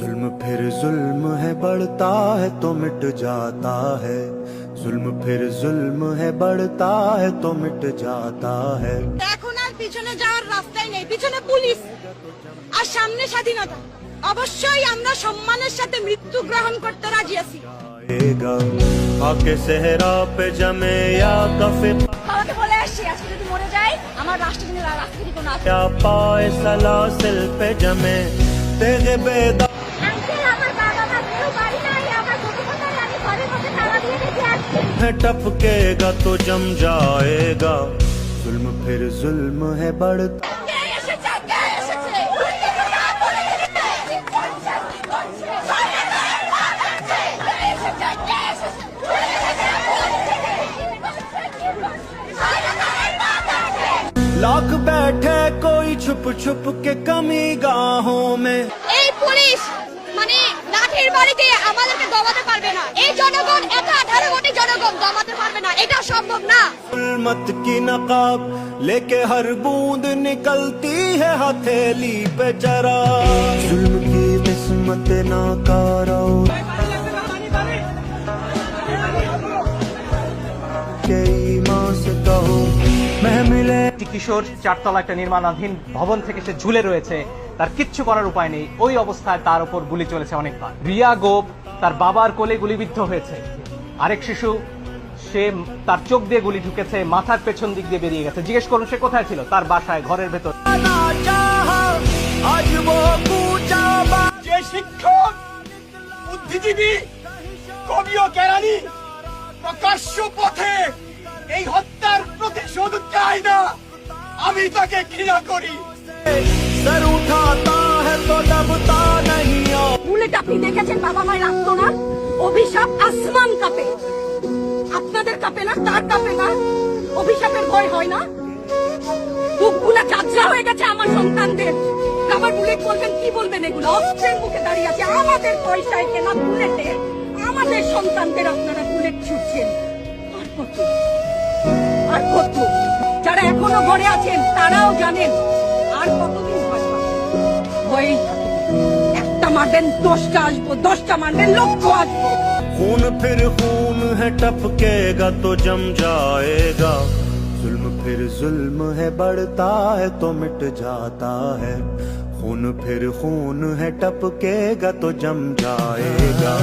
जुल्म फिर जुल्म है, बढ़ता है तो मिट जाता है। जुल्म फिर जुल्म है, बढ़ता है तो मिट जाता है। এখন আর পিছনে যাওয়ার রাস্তাই নেই, পিছনে পুলিশ আর সামনে স্বাধীনতা। অবশ্যই আমরা সম্মানের সাথে মৃত্যু গ্রহণ করতে রাজি আছি। आके सेहरा पे जमे या कफे আমাকে বলে আসছি আজকে যদি মরে যাই আমার রাষ্ট্রদিনের রাস্তা কি কোনো আছে? या पाए सलासिल पे जमे तेरे बेदा আঙ্কেল আমার বাবা মা কেউ বাড়ি নাই, আমার ছোট ছোট আমি ঘরের মধ্যে তালা দিয়ে রেখে আসছি। है टपकेगा तो जम जाएगा। जुल्म फिर जुल्म है, बढ़ता কে এসেছে, কে এসেছে? लाख बैठे कोई छुप छुप के कमी गाहों में। এই পুলিশ মানে লাঠির বাড়িতে আমাদেরকে দমাতে পারবে না। এই জনগণ এত 18 কোটি জনগণ দমাতে পারবে না, এটা সম্ভব না। जुल्मत की नकाब लेके हर बूंद निकलती है हथेली पे जरा। जुल्म की किस्मत नाकारा के ईमान से कहो मैं मिले। একটি কিশোর চারতলা একটা নির্মাণাধীন ভবন থেকে সে ঝুলে রয়েছে, তার কিচ্ছু করার উপায় নেই। ওই অবস্থায় তার উপর গুলি চলেছে অনেকবার। রিয়া গোপ তার বাবার কোলে গুলিবিদ্ধ হয়েছে। আরেক শিশু, সে তার চোখ দিয়ে গুলি ঢুকেছে, মাথার পেছন দিক দিয়ে বেরিয়ে গেছে। জিজ্ঞেস করুন সে কোথায় ছিল? তার বাসায়, ঘরের ভেতর। যে শিক্ষক, বুদ্ধিজীবী, কবি ও কেরানি প্রকাশ্য পথে এই হত্যার প্রতিশোধ চায় না, আমি তাকে ঘৃণা করি। सर उठाता है तो दबता नहीं। বুলেট আপনি দেখেছেন বাবা মায়ের আত্মনাদ, অভিশাপ আসমান কাঁপে। আপনাদের কাঁপে না? তার কাঁপে না? অভিশাপের ভয় হয় না? বুকগুলা চাচরা হয়ে গেছে আমার সন্তানদের। আবার বুলেট বলবেন, কি বলবেন? এগুলো অস্ত্রের মুখে দাঁড়িয়ে আছে, আমাদের পয়সায় কেনা বুলেটে আমাদের সন্তানদের আপনারা বুলেট ছুটছেন। আর কত, আর কত? যারা এখনো ঘরে আছেন তারাও জানেন আর কতদিন ভয় পাবেন। ভয়েই থাকেন। একটা মারবেন 10টা আসবো, 10টা মারবেন লক্ষ আসবো। खून फिर खून है, टपकेगा तो जम जाएगा। जुल्म फिर जुल्म है, बढ़ता है तो मिट जाता है। खून फिर खून है, टपकेगा तो जम जाएगा।